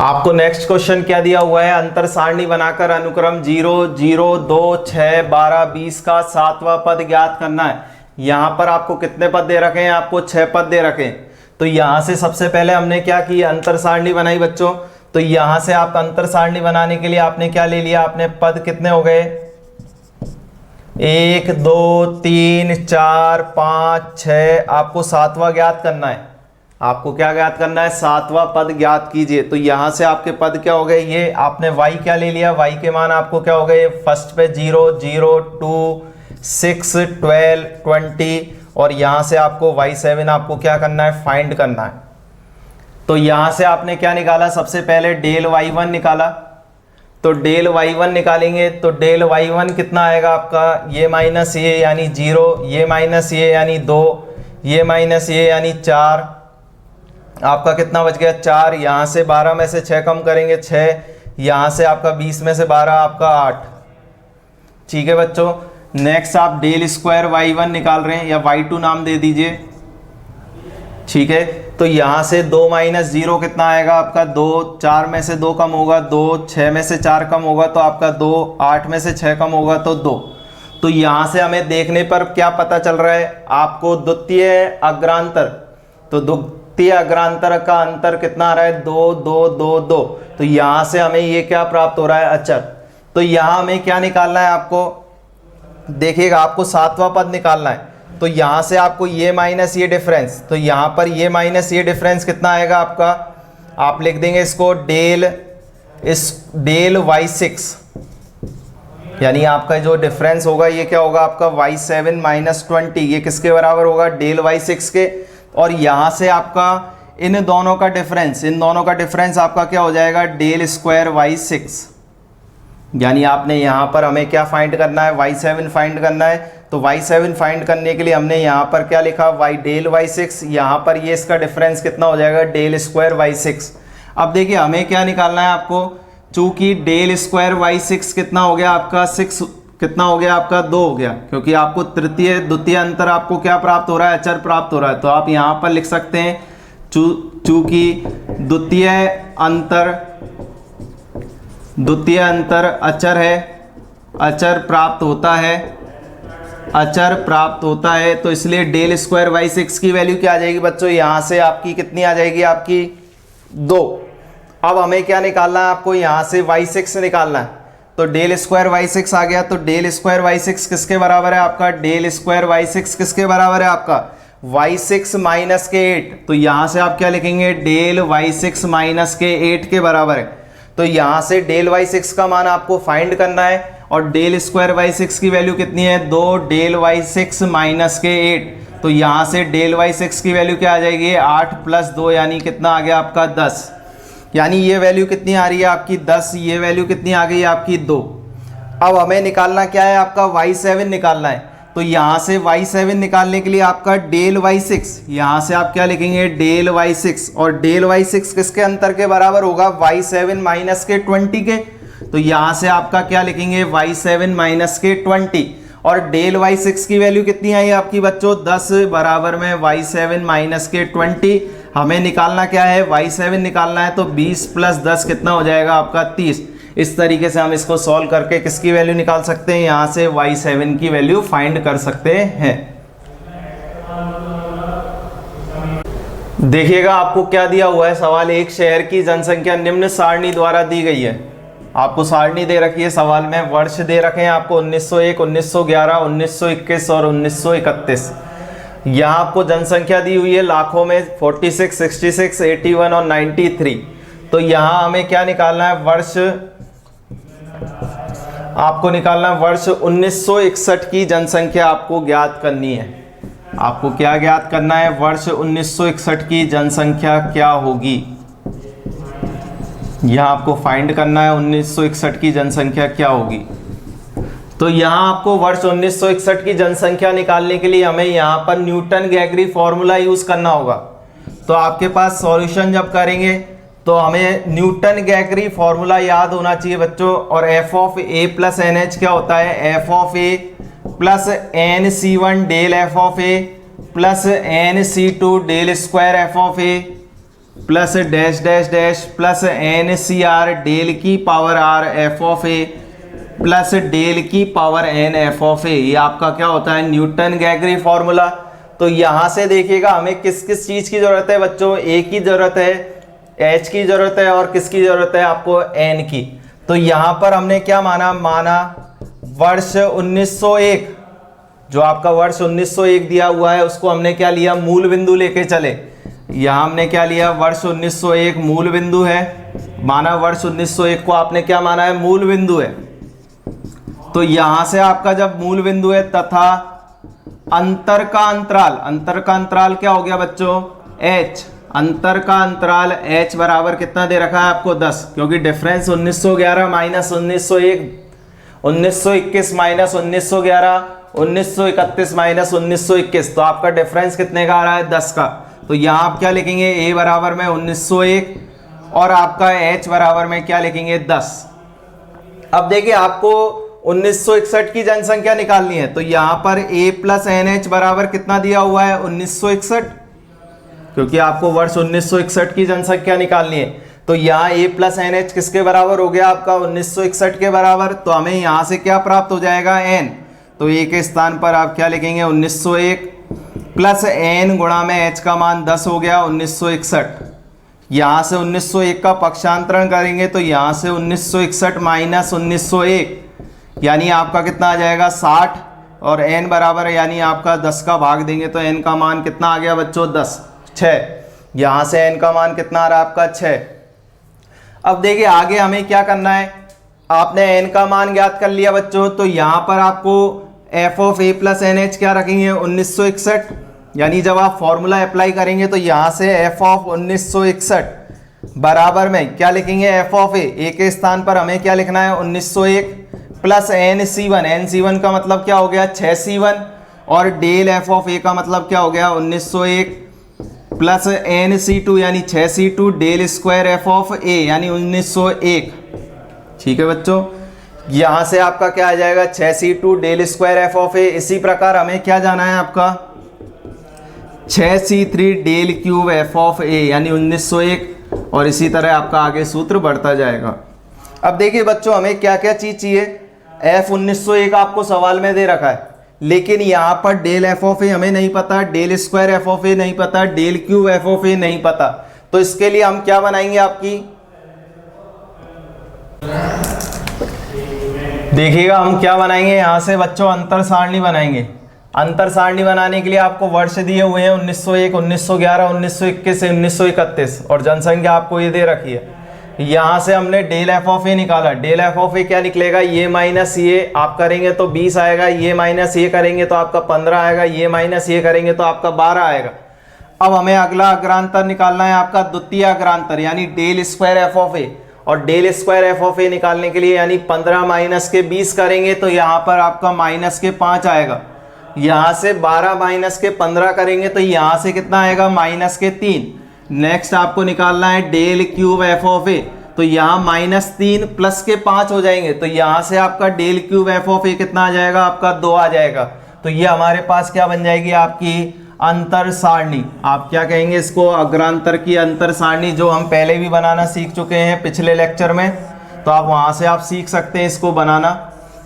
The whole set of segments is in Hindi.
आपको नेक्स्ट क्वेश्चन क्या दिया हुआ है, अंतर सारणी बनाकर अनुक्रम 0 0 2 6 12 20 का 7वां पद ज्ञात करना है। यहां पर आपको कितने पद दे रखे हैं, आपको 6 पद दे रखे हैं। तो यहां से सबसे पहले हमने क्या किया, अंतर सारणी बनाई बच्चों। तो यहां से आप अंतर सारणी बनाने के लिए आपने क्या ले लिया, आपने पद कितने हो गए, 1 2 3 4 5 6, आपको 7वां ज्ञात करना है। आपको क्या ज्ञात करना है, 7वां पद ज्ञात कीजिए। तो यहां से आपके पद क्या हो गए, ये आपने y क्या ले लिया, y के मान आपको क्या हो गए, फर्स्ट पे 0 0 2 6 12 20, और यहां से आपको y7 आपको क्या करना है, फाइंड करना है। तो यहां से आपने क्या निकाला, सबसे पहले डेल y1 निकाला। तो डेल y1 निकालेंगे तो डेल y1 कितना आएगा आपका, ये माइनस ये यानी 0, ये माइनस ये यानी 2, ये माइनस ये यानी 4, आपका कितना बच गया 4। यहाँ से 12 में से 6 कम करेंगे 6, यहाँ से आपका 20 में से 12 आपका 8। ठीक है बच्चों, नेक्स्ट आप डेल स्क्वायर y1 निकाल रहे हैं, या y2 नाम दे दीजिए। ठीक है, तो यहाँ से 2 माइनस 0 कितना आएगा आपका 2, 4 में से 2 कम होगा 2, 6 में से 4 कम होगा तो आपका 2, 8 में से 6 कम होगा तो 2। तो यहाँ से हमें देखने पर क्या पता चल रहा है आपको, द्वितीय अग्रांतर। तो द्वितीय अग्रांतर का अंतर कितना आ रहा है, 2 2 2 2। तो यहाँ से हमें ये क्या प्राप्त हो रहा है, अचर। तो यहाँ हमें क्या निकालना है, आपको देखिएगा आपको 7वां पद निकालना है। तो यहाँ से आपको ये माइनस ये डिफरेंस, तो यहाँ पर ये माइनस ये डिफरेंस कितना आएगा आपका, आप लिख देंगे इसको डेल y6, यानी आपका जो डिफरेंस होगा ये क्या होगा आपका y7 माइनस 20, ये किसके बराबर होगा, डेल y6 के। और यहाँ से आपका इन दोनों का डिफरेंस आपका क्या हो जाएगा, डेल स्क्वायर y6, यानी आपने यहाँ पर हमें क्या फाइंड करना है, y7 फाइंड करना है। तो y7 फाइंड करने के लिए हमने यहाँ पर क्या लिखा, डेल y6, यहाँ पर ये इसका डिफरेंस कितना हो जाएगा, डेल स्क्वायर y6। अब देखिए हमें क्या निकालना है आपको, चूंकि डेल स्क्वायर y6 कितना हो गया आपका 6, कितना हो गया आपका 2 हो गया, क्योंकि आपको द्वितीय अंतर आपको क्या प्राप्त हो रहा है, अचर प्राप्त हो रहा है। तो आप यहाँ पर लिख सकते हैं चूंकि द्वितीय अंतर अचर है, अचर प्राप्त होता है, तो इसलिए डेल स्क्वायर y6 की वैल्यू क्या आ जाएगी बच्चों, यहाँ से आपकी कितनी आ जाएगी, आपकी 2। अब हमें क्या निकालना है, आपको यहाँ से y6 निकालना है। तो डेल स्क्वायर y6 आ गया, तो डेल स्क्वायर y6 किसके बराबर है आपका, डेल स्क्वायर y6 किसके बराबर है आपका, y6 माइनस के 8। तो यहाँ से आप क्या लिखेंगे, डेल y6 माइनस के 8 के बराबर है। तो यहाँ से डेल y6 का मान आपको फाइंड करना है, और डेल स्क्वायर y6 की वैल्यू कितनी है, 2 डेल y6 माइनस के 8। तो यहाँ से डेल y6 की वैल्यू क्या आ जाएगी, 8 प्लस 2 यानी कितना आ गया आपका 10, यानी ये वैल्यू कितनी आ रही है आपकी 10, ये वैल्यू कितनी आ गई आपकी 2। अब हमें निकालना क्या है, आपका y7 निकालना है। तो यहाँ से y7 निकालने के लिए आपका डेल y6, यहाँ से आप क्या लिखेंगे, डेल y6, और डेल y6 किसके अंतर के बराबर होगा, y7 माइनस के 20 के। तो यहाँ से आपका क्या लिखेंगे, y7 माइनस के 20, और डेल y6 की वैल्यू कितनी आई आपकी बच्चों, 10 बराबर में y7 माइनस के 20। हमें निकालना क्या है, y7 निकालना है। तो 20 प्लस 10 कितना हो जाएगा आपका 30। इस तरीके से हम इसको सॉल्व करके किसकी वैल्यू निकाल सकते हैं, यहाँ से y7 की वैल्यू फाइंड कर सकते हैं। देखिएगा आपको क्या दिया हुआ है सवाल, एक शहर की जनसंख्या निम्न सारणी द्वारा दी गई है। आपको सारणी दे रखी है सवाल में, वर्ष दे रखे हैं आपको 1901, 1911, 1921 और 1931। यहाँ आपको जनसंख्या दी हुई है लाखों में, 46, 66, 81 और 93। तो यहाँ हमें क्या निकालना है, वर्ष आपको निकालना है, वर्ष 1961 की जनसंख्या आपको ज्ञात करनी है। आपको क्या ज्ञात करना है, वर्ष 1961 की जनसंख्या क्या होगी, यहाँ आपको फाइंड करना है 1961 की जनसंख्या क्या होगी। तो यहाँ आपको वर्ष 1961 की जनसंख्या निकालने के लिए हमें यहाँ पर न्यूटन गैगरी फॉर्मूला यूज करना होगा। तो आपके पास सॉल्यूशन जब करेंगे तो हमें न्यूटन गैगरी फॉर्मूला याद होना चाहिए बच्चों। और F of A plus N H क्या होता है, F of A plus N C one del F of A plus N C two del square F of A plus dash dash dash plus N C R del की power R F of A plus del की power N F of A. ये आपका क्या होता है, न्यूटन गैगरी फॉर्मूला। तो यहां से देखिएगा हमें किस किस चीज की जरूरत है बच्चों, ए की जरूरत है, एच की जरूरत है और किसकी जरूरत है आपको, एन की। तो यहां पर हमने क्या माना वर्ष 1901, जो आपका वर्ष 1901 दिया हुआ है उसको हमने क्या लिया, मूल बिंदु लेके चले। यहां हमने क्या लिया, वर्ष 1901 मूल बिंदु है, माना वर्ष 1901 को आपने क्या माना है, मूल बिंदु है। तो यहां से आपका जब मूल बिंदु है तथा अंतर का अंतराल क्या हो गया बच्चों, h। अंतर का अंतराल h बराबर कितना दे रखा है आपको 10, क्योंकि डिफरेंस 1911 माइनस 1901, 1921 माइनस 1911, 1931 माइनस 1921, तो आपका डिफरेंस कितने का आ रहा है, 10 का। तो यहाँ आप क्या लिखेंगे, a बराबर में 1901 और आपका h बराबर में क्या लिखेंगे 10। अब देखिए आपको 1961 की जनसंख्या निकालनी है, तो यहां पर a प्लस एन एच बराबर कितना दिया हुआ है 1961, क्योंकि आपको वर्ष 1961 की जनसंख्या निकालनी है। तो यहाँ a प्लस एन एच किसके बराबर हो गया आपका 1961 के बराबर। तो हमें यहां से क्या प्राप्त हो जाएगा, n। तो a के स्थान पर आप क्या लिखेंगे 1901 प्लस n गुणा में h का मान 10 हो गया 1961। यहां से 1901 का पक्षांतरण करेंगे तो यहां से 1961 माइनस 1901 यानी आपका कितना आ जाएगा 60, और n बराबर यानी आपका 10 का भाग देंगे तो n का मान कितना आ गया बच्चों 10, 6। यहां से n का मान कितना आ रहा है आपका 6। अब देखिए आगे हमें क्या करना है, आपने n का मान ज्ञात कर लिया बच्चों, तो यहां पर आपको f of a plus N H क्या रखेंगे 1961, यानी जब आप फॉर्मूला अप्लाई करेंगे तो यहां से f ऑफ 1961 बराबर में क्या लिखेंगे, f ऑफ a के स्थान पर हमें क्या लिखना है 1901 प्लस एन सी वन का मतलब क्या हो गया 6c1, और डेल एफ ऑफ ए का मतलब क्या हो गया 1901 प्लस एन सी टू यानी 6c2 del square F of A यानी 1901। ठीक है बच्चों, यहां से आपका क्या आ जाएगा 6c2 del square F of A. इसी प्रकार हमें क्या जाना है आपका 6c3 del cube F of A यानी 1901, और इसी तरह आपका आगे सूत्र बढ़ता जाएगा। अब देखिए बच्चों हमें क्या क्या चीज चाहिए, f 1901 आपको सवाल में दे रखा है, लेकिन यहाँ पर डेल एफ ऑफ ए हमें नहीं पता, डेल स्क्वायर एफ ऑफ ए नहीं पता, डेल क्यूब एफ ऑफ ए नहीं पता। तो इसके लिए हम क्या बनाएंगे आपकी, देखिएगा हम क्या बनाएंगे, यहाँ से बच्चों अंतर सारणी बनाएंगे। अंतर सारणी बनाने के लिए आपको वर्ष दिए हुए हैं 1901, 1911, 1921 से 1931, और जनसंख्या आपको ये दे रखी है। यहां से हमने डेल एफ ऑफ ए निकाला, डेल एफ ऑफ ए क्या निकलेगा, ये माइनस ये आप करेंगे तो 20 आएगा, ये माइनस ये करेंगे तो आपका 15 आएगा, ये माइनस ये करेंगे तो आपका 12 आएगा। अब हमें अगला अग्रांतर निकालना है आपका द्वितीय अग्रांतर यानी डेल स्क्वायर एफ ऑफ ए, और डेल स्क्वायर एफ ऑफ ए निकालने के लिए यानी 15 माइनस के 20 करेंगे तो यहाँ पर आपका माइनस के 5 आएगा। यहाँ से 12 माइनस के 15 करेंगे तो यहाँ से कितना आएगा माइनस के 3। नेक्स्ट आपको निकालना है डेल क्यूब एफ ऑफ ए, तो यहाँ -3 प्लस के 5 हो जाएंगे, तो यहाँ से आपका डेल क्यूब एफ ऑफ ए कितना आ जाएगा आपका 2 आ जाएगा। तो ये हमारे पास क्या बन जाएगी आपकी अंतर सारणी। आप क्या कहेंगे इसको, अग्रांतर की अंतर सारणी, जो हम पहले भी बनाना सीख चुके हैं पिछले लेक्चर में, तो आप वहाँ से आप सीख सकते हैं इसको बनाना।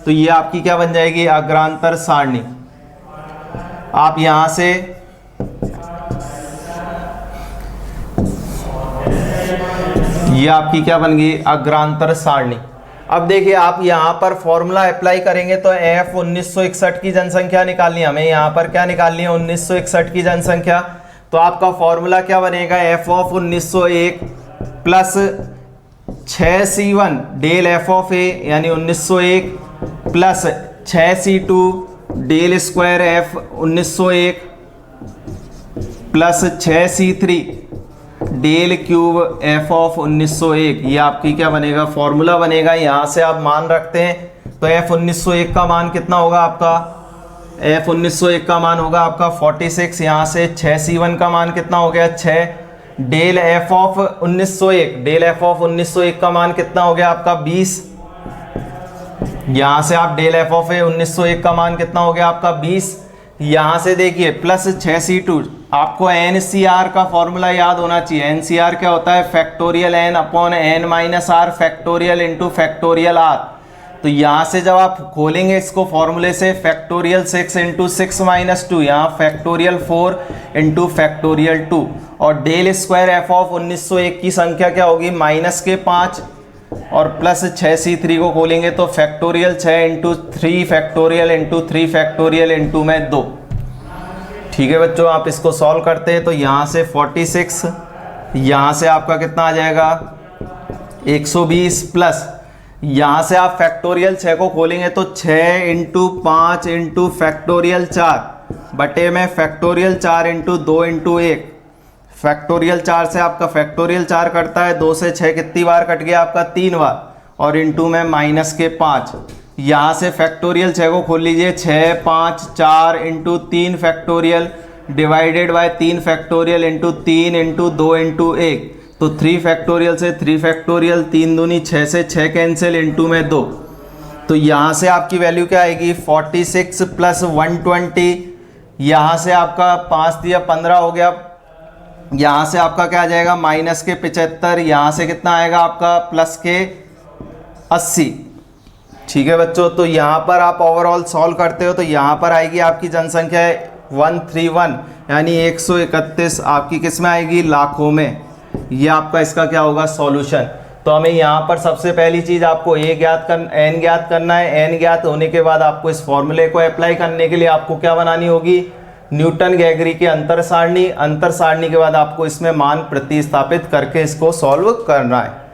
तो ये आपकी क्या बन जाएगी अग्रांतर सारणी। आप यहाँ से ये आपकी क्या बन गई अग्रांतर सारणी। अब देखिए आप यहाँ पर फॉर्मूला अप्लाई करेंगे तो f 1961 की जनसंख्या निकालनी है हमें, यहाँ पर क्या निकालनी है 1961 की जनसंख्या। तो आपका फॉर्मूला क्या बनेगा, f of 1901 plus 6c1 del F of A यानी 1901 plus 6c2 del square F 1901 plus 6c3 del cube F of 1901। ये आपकी क्या बनेगा फॉर्मूला बनेगा। यहाँ से आप मान रखते हैं तो f 1901 का मान कितना होगा आपका, f 1901 का मान होगा आपका 46। यहाँ से 6c1 का मान कितना हो गया 6, del F of 1901, del F of 1901 का मान कितना हो गया आपका 20। यहाँ से आप डेल एफ ऑफ 1901 का मान कितना हो गया आपका 20। यहाँ से देखिए प्लस 6c2 आपको NCR का फॉर्मूला याद होना चाहिए। NCR क्या होता है? Factorial n upon n minus r factorial into factorial r. तो यहाँ से जब आप खोलेंगे इसको फॉर्मूले से, फैक्टोरियल 6 इंटू 6 माइनस 2, यहाँ फैक्टोरियल 4 इंटू फैक्टोरियल 2, और डेल स्क्वायर एफ ऑफ 1901 की संख्या क्या होगी? माइनस के 5 और प्लस 6c3 को खोलेंगे तो factorial 6 into 3 factorial into 3 factorial into में 2। ठीक है बच्चों, आप इसको सॉल्व करते हैं तो यहाँ से 46, यहाँ से आपका कितना आ जाएगा? 120, प्लस यहाँ से आप फैक्टोरियल 6 को खोलेंगे तो 6 इंटू 5 इंटू फैक्टोरियल 4 बटे में फैक्टोरियल 4 इंटू 2 इंटू 1। फैक्टोरियल 4 से आपका फैक्टोरियल 4 कटता है, 2 से 6 कितनी बार कट गया आपका? 3 बार, और इंटू में माइनस के 5। यहाँ से फैक्टोरियल 6 को खोल लीजिए, 6 5 4 into 3 factorial divided by 3 factorial into 3 into 2 into 1। तो 3 फैक्टोरियल से 3 फैक्टोरियल, 3 दूनी 6 से 6 कैंसिल इंटू में 2। तो यहाँ से आपकी वैल्यू क्या आएगी? 46 प्लस 120, यहाँ से आपका 5 दिया 15 हो गया, यहाँ से आपका क्या आ जाएगा? माइनस के 75, यहाँ से कितना आएगा आपका? प्लस के 80। ठीक है बच्चों, तो यहाँ पर आप ओवरऑल सॉल्व करते हो तो यहाँ पर आएगी आपकी जनसंख्या 131, यानी 131 आपकी किस में आएगी? लाखों में। ये आपका इसका क्या होगा? सॉल्यूशन। तो हमें यहाँ पर सबसे पहली चीज़ आपको n ज्ञात करना है। n ज्ञात होने के बाद आपको इस फॉर्मूले को अप्लाई करने के लिए आपको क्या बनानी होगी? न्यूटन गैगरी की अंतर सारणी। अंतर सारणी के बाद आपको इसमें मान प्रतिस्थापित करके इसको सॉल्व करना है।